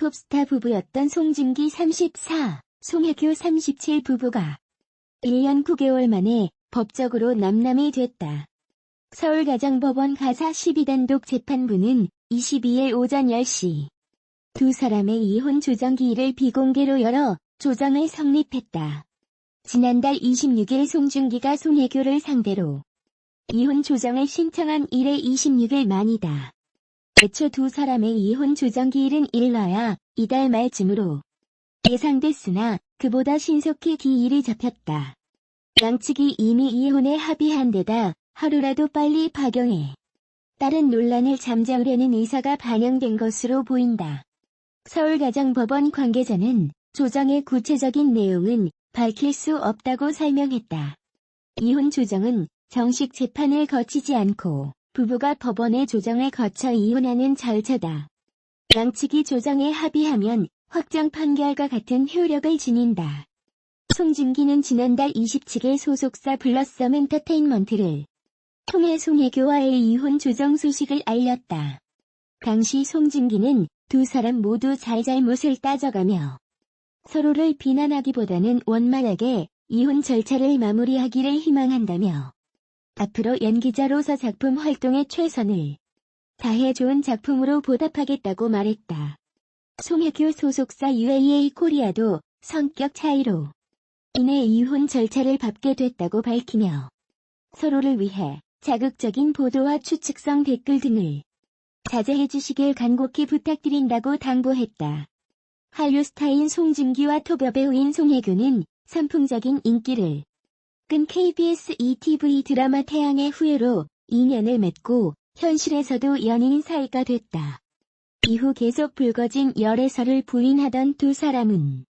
톱스타 부부였던 송중기 34, 송혜교 37 부부가 1년 9개월 만에 법적으로 남남이 됐다. 서울가정법원 가사 12단독 재판부는 22일 오전 10시 두 사람의 이혼 조정기일을 비공개로 열어 조정을 성립했다. 지난달 26일 송중기가 송혜교를 상대로 이혼 조정을 신청한 이래 26일 만이다. 애초 두 사람의 이혼 조정기일은 일러야 이달 말쯤으로 예상됐으나 그보다 신속히 기일이 잡혔다. 양측이 이미 이혼에 합의한 데다 하루라도 빨리 파경해 다른 논란을 잠재우려는 의사가 반영된 것으로 보인다. 서울가정법원 관계자는 조정의 구체적인 내용은 밝힐 수 없다고 설명했다. 이혼 조정은 정식 재판을 거치지 않고 부부가 법원의 조정을 거쳐 이혼하는 절차다. 양측이 조정에 합의하면 확정 판결과 같은 효력을 지닌다. 송중기는 지난달 27일 소속사 블러썸 엔터테인먼트를 통해 송혜교와의 이혼 조정 소식을 알렸다. 당시 송중기는 두 사람 모두 잘잘못을 따져가며 서로를 비난하기보다는 원만하게 이혼 절차를 마무리하기를 희망한다며 앞으로 연기자로서 작품 활동에 최선을 다해 좋은 작품으로 보답하겠다고 말했다. 송혜교 소속사 UAA 코리아도 성격 차이로 인해 이혼 절차를 밟게 됐다고 밝히며 서로를 위해 자극적인 보도와 추측성 댓글 등을 자제해 주시길 간곡히 부탁드린다고 당부했다. 한류 스타인 송중기와 토벼배우인 송혜교는 선풍적인 인기를 끈 KBS ETV 드라마 태양의 후예로 인연을 맺고 현실에서도 연인 사이가 됐다. 이후 계속 불거진 열애설을 부인하던 두 사람은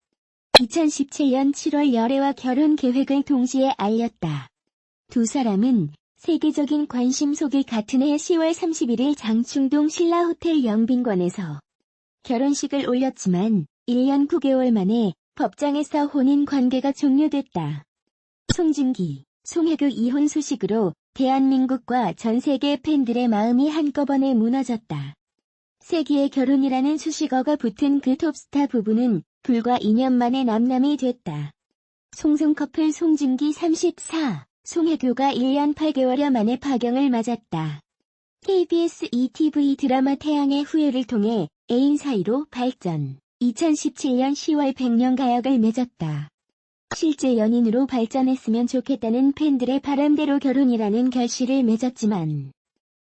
2017년 7월 열애와 결혼 계획을 동시에 알렸다. 두 사람은 세계적인 관심 속에 같은 해 10월 31일 장충동 신라호텔 영빈관에서 결혼식을 올렸지만 1년 9개월 만에 법정에서 혼인 관계가 종료됐다. 송중기, 송혜교 이혼 소식으로 대한민국과 전 세계 팬들의 마음이 한꺼번에 무너졌다. 세기의 결혼이라는 수식어가 붙은 그 톱스타 부부는 불과 2년 만에 남남이 됐다. 송송 커플 송중기 34, 송혜교가 1년 8개월여 만에 파경을 맞았다. KBS ETV 드라마 태양의 후예를 통해 애인 사이로 발전, 2017년 10월 100년 가약을 맺었다. 실제 연인으로 발전했으면 좋겠다는 팬들의 바람대로 결혼이라는 결실을 맺었지만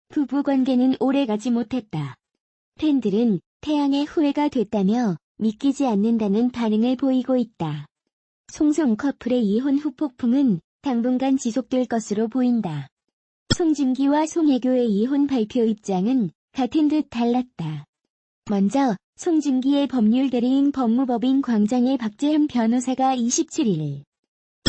부부관계는 오래가지 못했다. 팬들은 태양의 후예가 됐다며 믿기지 않는다는 반응을 보이고 있다. 송송 커플의 이혼 후 폭풍은 당분간 지속될 것으로 보인다. 송중기와 송혜교의 이혼 발표 입장은 같은 듯 달랐다. 먼저 송중기의 법률 대리인 법무법인 광장의 박재현 변호사가 27일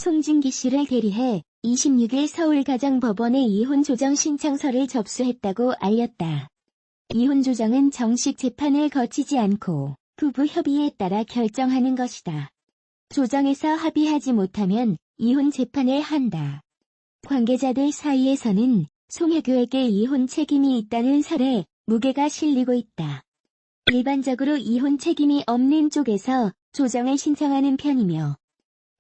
송중기 씨를 대리해 26일 서울가정법원에 이혼 조정 신청서를 접수했다고 알렸다. 이혼 조정은 정식 재판을 거치지 않고 부부 협의에 따라 결정하는 것이다. 조정에서 합의하지 못하면 이혼 재판을 한다. 관계자들 사이에서는 송혜교에게 이혼 책임이 있다는 설에 무게가 실리고 있다. 일반적으로 이혼 책임이 없는 쪽에서 조정을 신청하는 편이며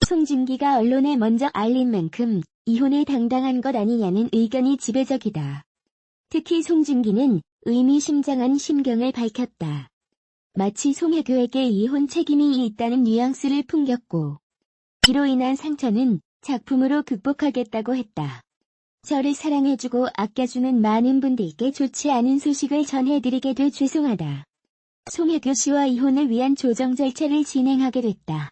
송중기가 언론에 먼저 알린 만큼 이혼에 당당한 것 아니냐는 의견이 지배적이다. 특히 송중기는 의미심장한 심경을 밝혔다. 마치 송혜교에게 이혼 책임이 있다는 뉘앙스를 풍겼고 이로 인한 상처는 작품으로 극복하겠다고 했다. 저를 사랑해주고 아껴주는 많은 분들께 좋지 않은 소식을 전해드리게 돼 죄송하다. 송혜교 씨와 이혼을 위한 조정 절차를 진행하게 됐다.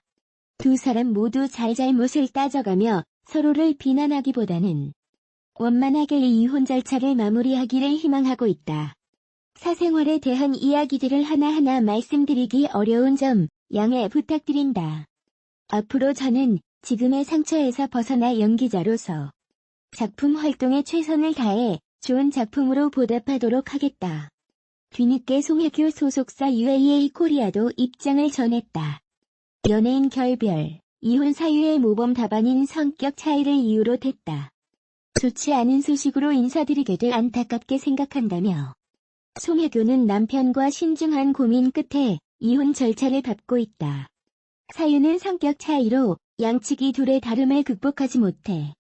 두 사람 모두 잘잘못을 따져가며 서로를 비난하기보다는 원만하게 이혼 절차를 마무리하기를 희망하고 있다. 사생활에 대한 이야기들을 하나하나 말씀드리기 어려운 점 양해 부탁드린다. 앞으로 저는 지금의 상처에서 벗어나 연기자로서 작품 활동에 최선을 다해 좋은 작품으로 보답하도록 하겠다. 뒤늦게 송혜교 소속사 UAA 코리아도 입장을 전했다. 연예인 결별, 이혼 사유의 모범 답안인 성격 차이를 이유로 됐다. 좋지 않은 소식으로 인사드리게 돼 안타깝게 생각한다며 송혜교는 남편과 신중한 고민 끝에 이혼 절차를 밟고 있다. 사유는 성격 차이로 양측이 둘의 다름을 극복하지 못해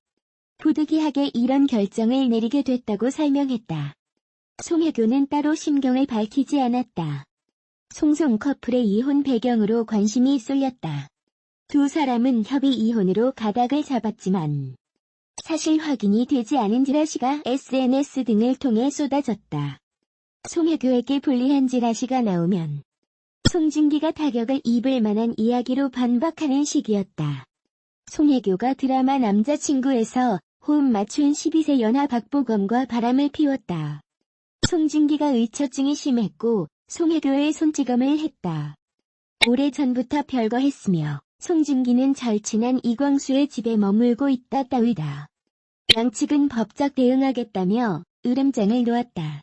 부득이하게 이런 결정을 내리게 됐다고 설명했다. 송혜교는 따로 심경을 밝히지 않았다. 송송 커플의 이혼 배경으로 관심이 쏠렸다. 두 사람은 협의 이혼으로 가닥을 잡았지만 사실 확인이 되지 않은 지라시가 SNS 등을 통해 쏟아졌다. 송혜교에게 불리한 지라시가 나오면 송중기가 타격을 입을 만한 이야기로 반박하는 시기였다. 송혜교가 드라마 남자친구에서 호흡 맞춘 12세 연하 박보검과 바람을 피웠다. 송중기가 의처증이 심했고 송혜교의 손찌검을 했다. 오래전부터 별거했으며 송중기는 절친한 이광수의 집에 머물고 있다 따위다. 양측은 법적 대응하겠다며 으름장을 놓았다.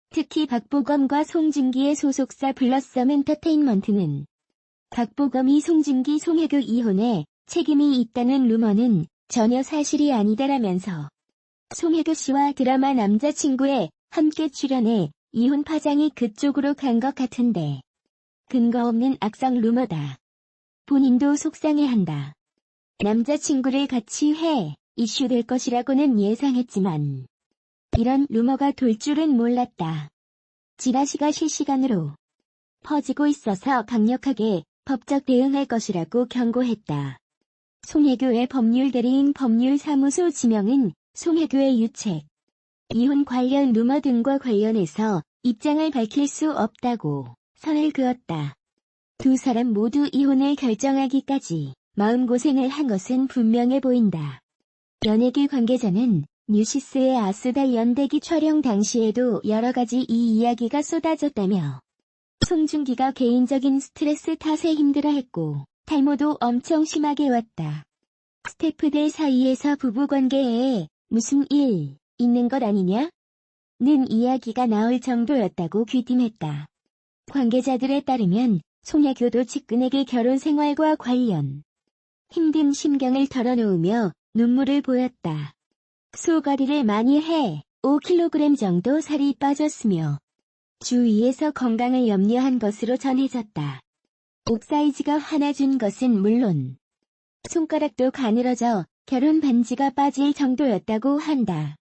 특히 박보검과 송중기의 소속사 블러썸 엔터테인먼트는 박보검이 송중기 송혜교 이혼에 책임이 있다는 루머는 전혀 사실이 아니다라면서 송혜교 씨와 드라마 남자친구에 함께 출연해 이혼 파장이 그쪽으로 간 것 같은데 근거 없는 악성 루머다. 본인도 속상해한다. 남자친구를 같이 해 이슈될 것이라고는 예상했지만 이런 루머가 돌 줄은 몰랐다. 지라시가 실시간으로 퍼지고 있어서 강력하게 법적 대응할 것이라고 경고했다. 송혜교의 법률 대리인 법률사무소 지명은 송혜교의 유책, 이혼 관련 루머 등과 관련해서 입장을 밝힐 수 없다고 선을 그었다. 두 사람 모두 이혼을 결정하기까지 마음고생을 한 것은 분명해 보인다. 연예계 관계자는 뉴시스의 아스달 연대기 촬영 당시에도 여러 가지 이 이야기가 쏟아졌다며 송중기가 개인적인 스트레스 탓에 힘들어했고 탈모도 엄청 심하게 왔다. 스태프들 사이에서 부부관계에 무슨 일 있는 것 아니냐? 는 이야기가 나올 정도였다고 귀띔했다. 관계자들에 따르면 송혜교도 측근에게 결혼 생활과 관련 힘든 심경을 털어놓으며 눈물을 보였다. 소가리를 많이 해 5kg 정도 살이 빠졌으며 주위에서 건강을 염려한 것으로 전해졌다. 옷 사이즈가 하나 준 것은 물론 손가락도 가늘어져 결혼 반지가 빠질 정도였다고 한다.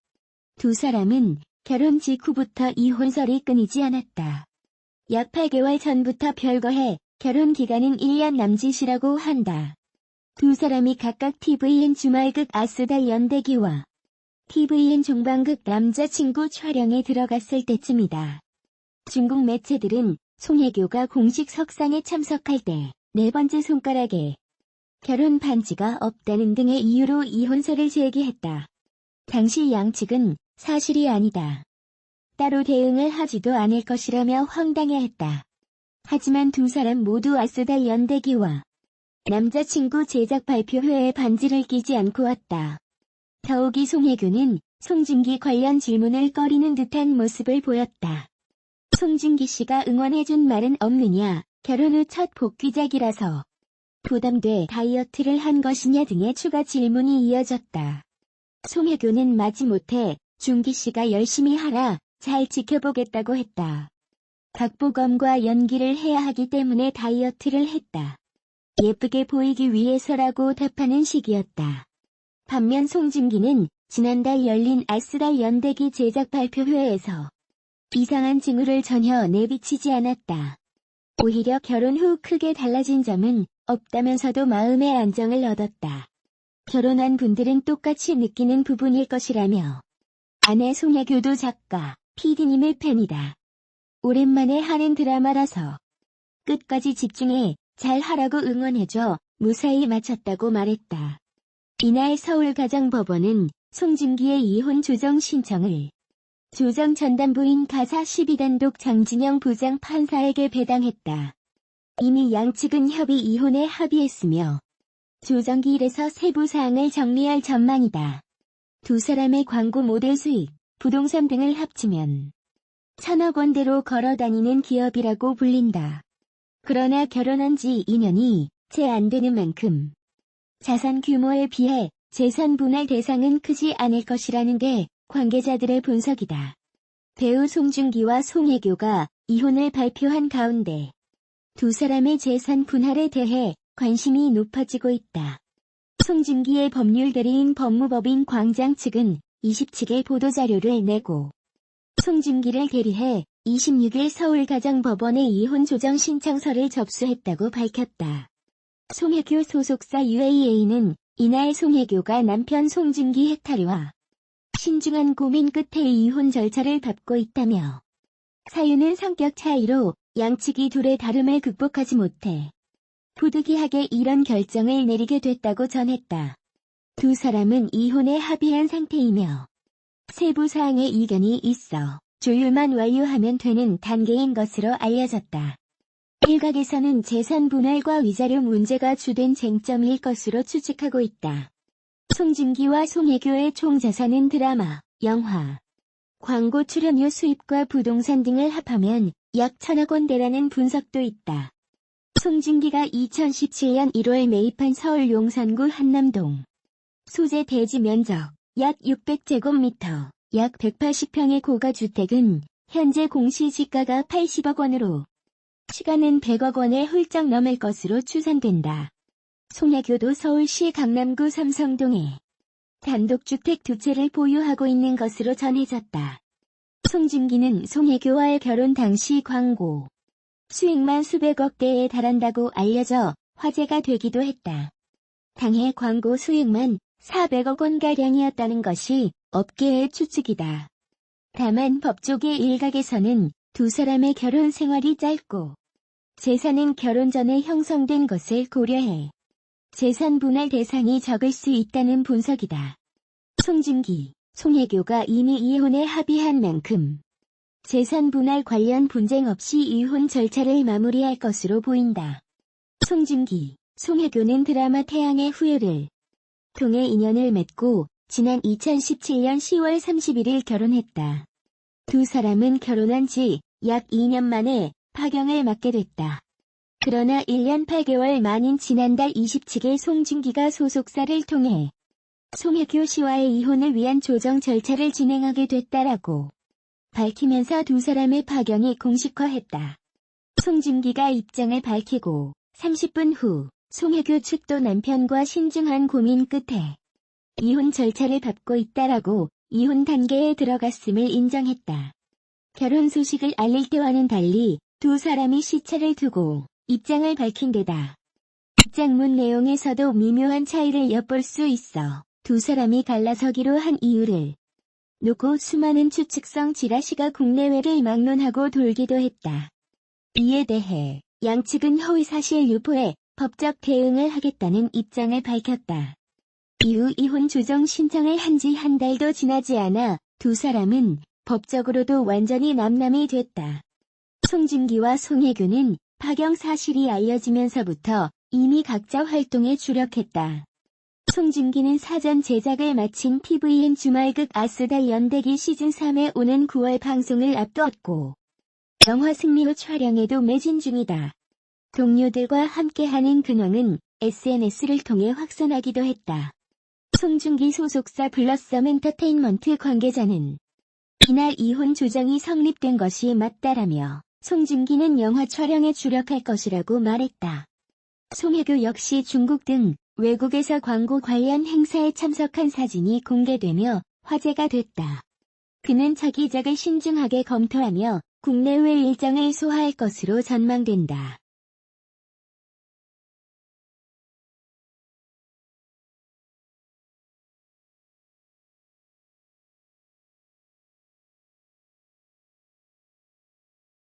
두 사람은 결혼 직후부터 이혼설이 끊이지 않았다. 약 8개월 전부터 별거해 결혼 기간은 1년 남짓이라고 한다. 두 사람이 각각 TVN 주말극 아스달 연대기와 TVN 종방극 남자친구 촬영에 들어갔을 때쯤이다. 중국 매체들은 송혜교가 공식 석상에 참석할 때 네 번째 손가락에 결혼 반지가 없다는 등의 이유로 이혼설을 제기했다. 당시 양측은 사실이 아니다. 따로 대응을 하지도 않을 것이라며 황당해했다. 하지만 두 사람 모두 아스달 연대기와 남자친구 제작 발표회에 반지를 끼지 않고 왔다. 더욱이 송혜교는 송중기 관련 질문을 꺼리는 듯한 모습을 보였다. 송중기 씨가 응원해준 말은 없느냐, 결혼 후 첫 복귀작이라서 부담돼 다이어트를 한 것이냐 등의 추가 질문이 이어졌다. 송혜교는 마지못해 중기 씨가 열심히 하라, 잘 지켜보겠다고 했다. 박보검과 연기를 해야 하기 때문에 다이어트를 했다. 예쁘게 보이기 위해서라고 답하는 식이었다. 반면 송중기는 지난달 열린 아스달 연대기 제작 발표회에서 이상한 징후를 전혀 내비치지 않았다. 오히려 결혼 후 크게 달라진 점은 없다면서도 마음의 안정을 얻었다. 결혼한 분들은 똑같이 느끼는 부분일 것이라며 아내 송혜교도 작가, PD님의 팬이다. 오랜만에 하는 드라마라서 끝까지 집중해 잘 하라고 응원해줘 무사히 마쳤다고 말했다. 이날 서울가정법원은 송중기의 이혼 조정 신청을 조정 전담부인 가사 12단독 장진영 부장 판사에게 배당했다. 이미 양측은 협의 이혼에 합의했으며 조정기일에서 세부 사항을 정리할 전망이다. 두 사람의 광고 모델 수익, 부동산 등을 합치면 1,000억 원대로 걸어다니는 기업이라고 불린다. 그러나 결혼한 지 2년이 채 안 되는 만큼 자산 규모에 비해 재산 분할 대상은 크지 않을 것이라는 게 관계자들의 분석이다. 배우 송중기와 송혜교가 이혼을 발표한 가운데 두 사람의 재산 분할에 대해 관심이 높아지고 있다. 송중기의 법률 대리인 법무법인 광장 측은 27일 보도자료를 내고 송중기를 대리해 26일 서울가정법원에 이혼 조정 신청서를 접수했다고 밝혔다. 송혜교 소속사 UAA는 이날 송혜교가 남편 송중기 해탈과 신중한 고민 끝에 이혼 절차를 밟고 있다며 사유는 성격 차이로 양측이 둘의 다름을 극복하지 못해 부득이하게 이런 결정을 내리게 됐다고 전했다. 두 사람은 이혼에 합의한 상태이며 세부 사항의 이견이 있어 조율만 완료하면 되는 단계인 것으로 알려졌다. 일각에서는 재산 분할과 위자료 문제가 주된 쟁점일 것으로 추측하고 있다. 송중기와 송혜교의 총 자산은 드라마, 영화, 광고 출연료 수입과 부동산 등을 합하면 약 1,000억 원대라는 분석도 있다. 송중기가 2017년 1월 매입한 서울 용산구 한남동 소재 대지 면적 약 600제곱미터, 약 180평의 고가주택은 현재 공시지가가 80억 원으로 시가는 100억 원에 훌쩍 넘을 것으로 추산된다. 송혜교도 서울시 강남구 삼성동에 단독주택 2채를 보유하고 있는 것으로 전해졌다. 송중기는 송혜교와의 결혼 당시 광고 수익만 수백억 대에 달한다고 알려져 화제가 되기도 했다. 당해 광고 수익만 400억 원가량이었다는 것이 업계의 추측이다. 다만 법조계 일각에서는 두 사람의 결혼 생활이 짧고 재산은 결혼 전에 형성된 것을 고려해 재산 분할 대상이 적을 수 있다는 분석이다. 송중기, 송혜교가 이미 이혼에 합의한 만큼 재산 분할 관련 분쟁 없이 이혼 절차를 마무리할 것으로 보인다. 송중기, 송혜교는 드라마 태양의 후예를 통해 인연을 맺고 지난 2017년 10월 31일 결혼했다. 두 사람은 결혼한 지 약 2년 만에 파경을 맞게 됐다. 그러나 1년 8개월 만인 지난달 27일 송중기가 소속사를 통해 송혜교 씨와의 이혼을 위한 조정 절차를 진행하게 됐다라고 밝히면서 두 사람의 파경이 공식화했다. 송중기가 입장을 밝히고 30분 후 송혜교 측도 남편과 신중한 고민 끝에 이혼 절차를 밟고 있다라고 이혼 단계에 들어갔음을 인정했다. 결혼 소식을 알릴 때와는 달리 두 사람이 시차를 두고 입장을 밝힌 데다 입장문 내용에서도 미묘한 차이를 엿볼 수 있어 두 사람이 갈라서기로 한 이유를 놓고 수많은 추측성 지라시가 국내외를 막론하고 돌기도 했다. 이에 대해 양측은 허위사실 유포에 법적 대응을 하겠다는 입장을 밝혔다. 이후 이혼 조정 신청을 한 지 한 달도 지나지 않아 두 사람은 법적으로도 완전히 남남이 됐다. 송중기와 송혜교는 파경 사실이 알려지면서부터 이미 각자 활동에 주력했다. 송중기는 사전 제작을 마친 TVN 주말극 아스달 연대기 시즌3에 오는 9월 방송을 앞두었고 영화 승리호 촬영에도 매진 중이다. 동료들과 함께하는 근황은 SNS를 통해 확산하기도 했다. 송중기 소속사 블러썸 엔터테인먼트 관계자는 이날 이혼 조정이 성립된 것이 맞다라며 송중기는 영화 촬영에 주력할 것이라고 말했다. 송혜교 역시 중국 등 외국에서 광고 관련 행사에 참석한 사진이 공개되며 화제가 됐다. 그는 차기작을 신중하게 검토하며 국내외 일정을 소화할 것으로 전망된다.